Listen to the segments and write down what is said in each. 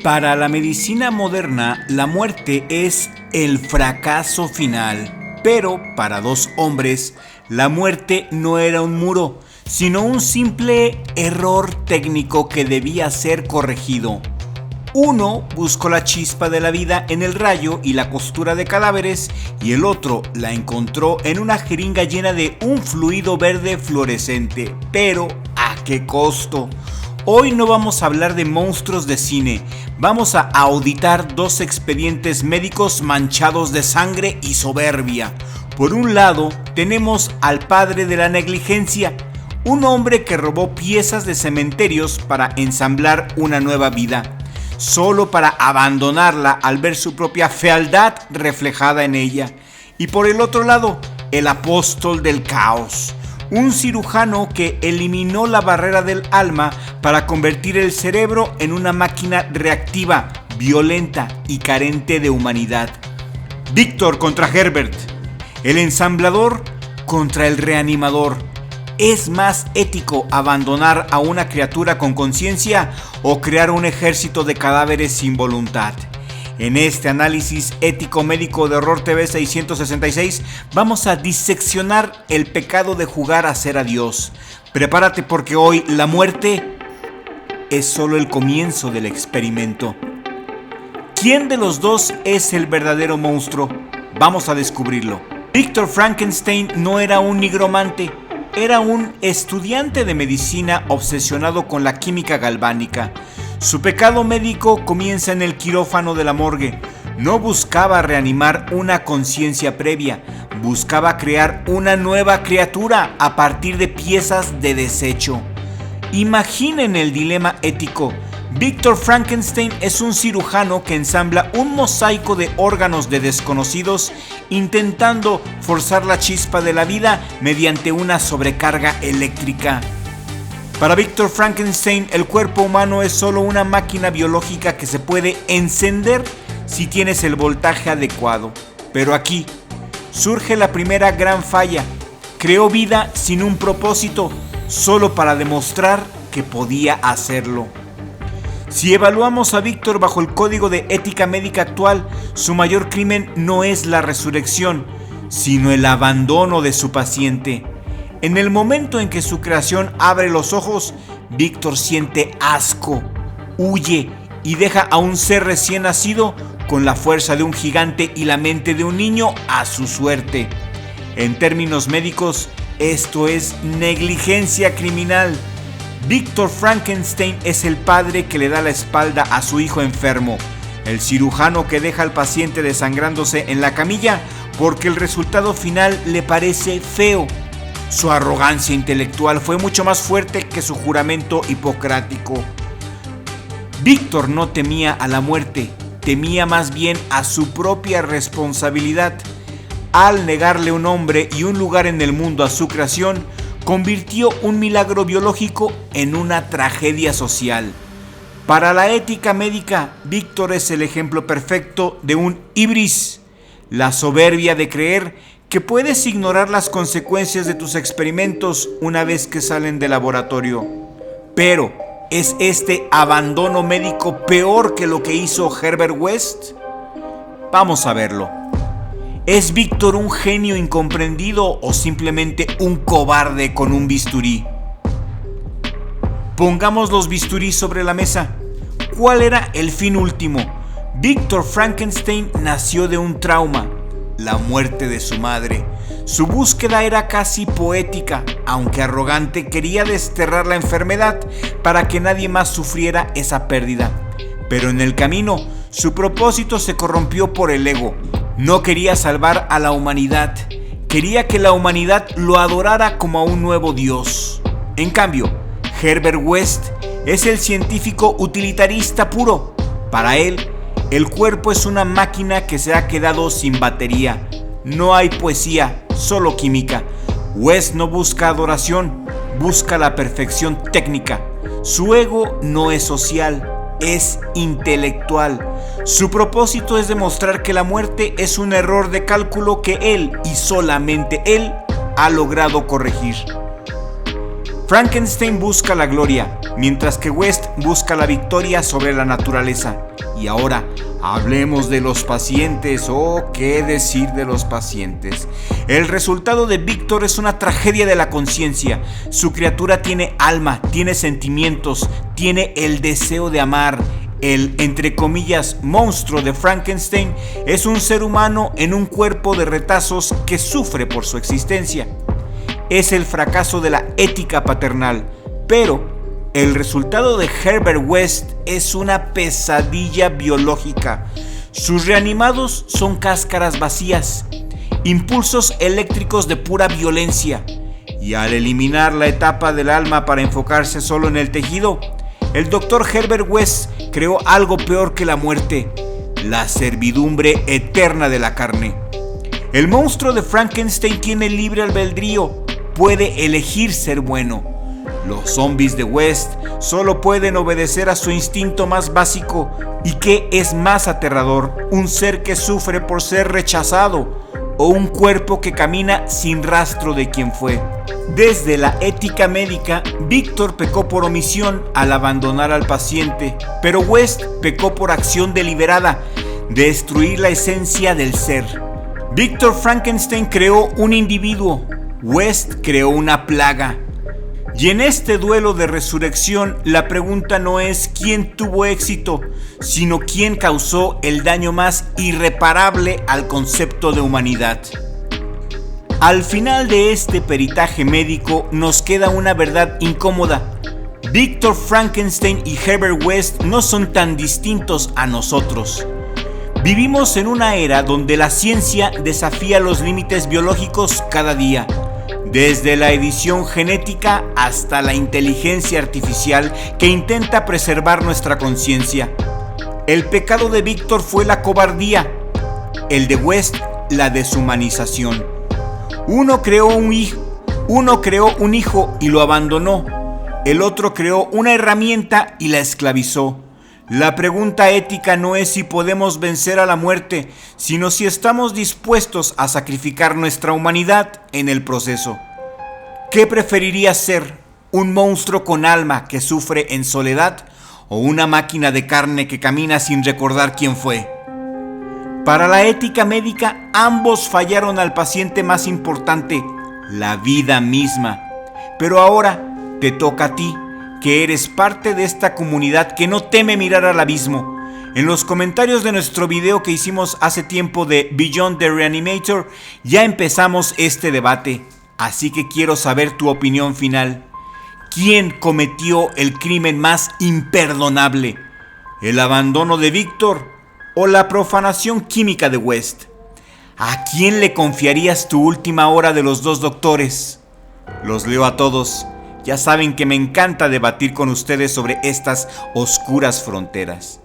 Para la medicina moderna, la muerte es el fracaso final. Pero para dos hombres, la muerte no era un muro, sino un simple error técnico que debía ser corregido. Uno buscó la chispa de la vida en el rayo y la costura de cadáveres, y el otro la encontró en una jeringa llena de un fluido verde fluorescente. Pero, ¿a qué costo? Hoy no vamos a hablar de monstruos de cine, vamos a auditar dos expedientes médicos manchados de sangre y soberbia. Por un lado, tenemos al padre de la negligencia, un hombre que robó piezas de cementerios para ensamblar una nueva vida, solo para abandonarla al ver su propia fealdad reflejada en ella. Y por el otro lado, el apóstol del caos, un cirujano que eliminó la barrera del alma para convertir el cerebro en una máquina reactiva, violenta y carente de humanidad. Víctor contra Herbert, el ensamblador contra el reanimador. ¿Es más ético abandonar a una criatura con conciencia o crear un ejército de cadáveres sin voluntad? En este análisis ético médico de Horror TV 666 vamos a diseccionar el pecado de jugar a ser a Dios. Prepárate porque hoy la muerte es solo el comienzo del experimento. ¿Quién de los dos es el verdadero monstruo? Vamos a descubrirlo. Víctor Frankenstein no era un nigromante, era un estudiante de medicina obsesionado con la química galvánica. Su pecado médico comienza en el quirófano de la morgue. No buscaba reanimar una conciencia previa, buscaba crear una nueva criatura a partir de piezas de desecho. Imaginen el dilema ético. Víctor Frankenstein es un cirujano que ensambla un mosaico de órganos de desconocidos, intentando forzar la chispa de la vida mediante una sobrecarga eléctrica. Para Víctor Frankenstein, el cuerpo humano es solo una máquina biológica que se puede encender si tienes el voltaje adecuado. Pero aquí surge la primera gran falla. Creó vida sin un propósito, solo para demostrar que podía hacerlo. Si evaluamos a Víctor bajo el código de ética médica actual, su mayor crimen no es la resurrección, sino el abandono de su paciente. En el momento en que su creación abre los ojos, Víctor siente asco, huye y deja a un ser recién nacido con la fuerza de un gigante y la mente de un niño a su suerte. En términos médicos, esto es negligencia criminal. Víctor Frankenstein es el padre que le da la espalda a su hijo enfermo, el cirujano que deja al paciente desangrándose en la camilla porque el resultado final le parece feo. Su arrogancia intelectual fue mucho más fuerte que su juramento hipocrático. Víctor no temía a la muerte, temía más bien a su propia responsabilidad. Al negarle un hombre y un lugar en el mundo a su creación, convirtió un milagro biológico en una tragedia social. Para la ética médica, Víctor es el ejemplo perfecto de un híbris, la soberbia de creer que puedes ignorar las consecuencias de tus experimentos una vez que salen del laboratorio. Pero, ¿es este abandono médico peor que lo que hizo Herbert West? Vamos a verlo. ¿Es Víctor un genio incomprendido o simplemente un cobarde con un bisturí? Pongamos los bisturís sobre la mesa. ¿Cuál era el fin último? Víctor Frankenstein nació de un trauma, la muerte de su madre. Su búsqueda era casi poética, aunque arrogante. Quería desterrar la enfermedad para que nadie más sufriera esa pérdida. Pero en el camino, su propósito se corrompió por el ego. No quería salvar a la humanidad, quería que la humanidad lo adorara como a un nuevo Dios. En cambio, Herbert West es el científico utilitarista puro. Para él, el cuerpo es una máquina que se ha quedado sin batería. No hay poesía, solo química. West no busca adoración, busca la perfección técnica. Su ego no es social, es intelectual. Su propósito es demostrar que la muerte es un error de cálculo que él y solamente él ha logrado corregir. Frankenstein busca la gloria, mientras que West busca la victoria sobre la naturaleza. Y ahora, hablemos de los pacientes. ¿Qué decir de los pacientes? El resultado de Víctor es una tragedia de la conciencia. Su criatura tiene alma, tiene sentimientos, tiene el deseo de amar. El, entre comillas, monstruo de Frankenstein es un ser humano en un cuerpo de retazos que sufre por su existencia. Es el fracaso de la ética paternal, pero el resultado de Herbert West es una pesadilla biológica. Sus reanimados son cáscaras vacías, impulsos eléctricos de pura violencia. Y al eliminar la etapa del alma para enfocarse solo en el tejido, el Dr. Herbert West creó algo peor que la muerte: la servidumbre eterna de la carne. El monstruo de Frankenstein tiene libre albedrío, puede elegir ser bueno. Los zombies de West solo pueden obedecer a su instinto más básico. ¿Y qué es más aterrador? ¿Un ser que sufre por ser rechazado o un cuerpo que camina sin rastro de quien fue? Desde la ética médica, Víctor pecó por omisión al abandonar al paciente, pero West pecó por acción deliberada, destruir la esencia del ser. Víctor Frankenstein creó un individuo, West creó una plaga. Y en este duelo de resurrección, la pregunta no es quién tuvo éxito, sino quién causó el daño más irreparable al concepto de humanidad. Al final de este peritaje médico nos queda una verdad incómoda. Víctor Frankenstein y Herbert West no son tan distintos a nosotros. Vivimos en una era donde la ciencia desafía los límites biológicos cada día. Desde la edición genética hasta la inteligencia artificial que intenta preservar nuestra conciencia. El pecado de Víctor fue la cobardía, el de West la deshumanización. Uno creó un hijo y lo abandonó. El otro creó una herramienta y la esclavizó. La pregunta ética no es si podemos vencer a la muerte, sino si estamos dispuestos a sacrificar nuestra humanidad en el proceso. ¿Qué preferirías ser? ¿Un monstruo con alma que sufre en soledad o una máquina de carne que camina sin recordar quién fue? Para la ética médica, ambos fallaron al paciente más importante, la vida misma. Pero ahora te toca a ti, que eres parte de esta comunidad que no teme mirar al abismo. En los comentarios de nuestro video que hicimos hace tiempo de Beyond the Reanimator, ya empezamos este debate, así que quiero saber tu opinión final. ¿Quién cometió el crimen más imperdonable? ¿El abandono de Víctor o la profanación química de West? ¿A quién le confiarías tu última hora de los dos doctores? Los leo a todos. Ya saben que me encanta debatir con ustedes sobre estas oscuras fronteras.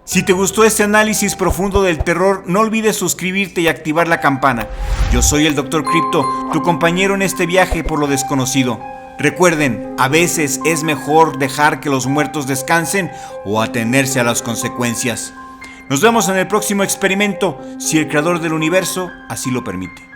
Si te gustó este análisis profundo del terror, no olvides suscribirte y activar la campana. Yo soy el Dr. Crypto, tu compañero en este viaje por lo desconocido. Recuerden, a veces es mejor dejar que los muertos descansen o atenerse a las consecuencias. Nos vemos en el próximo experimento, si el creador del universo así lo permite.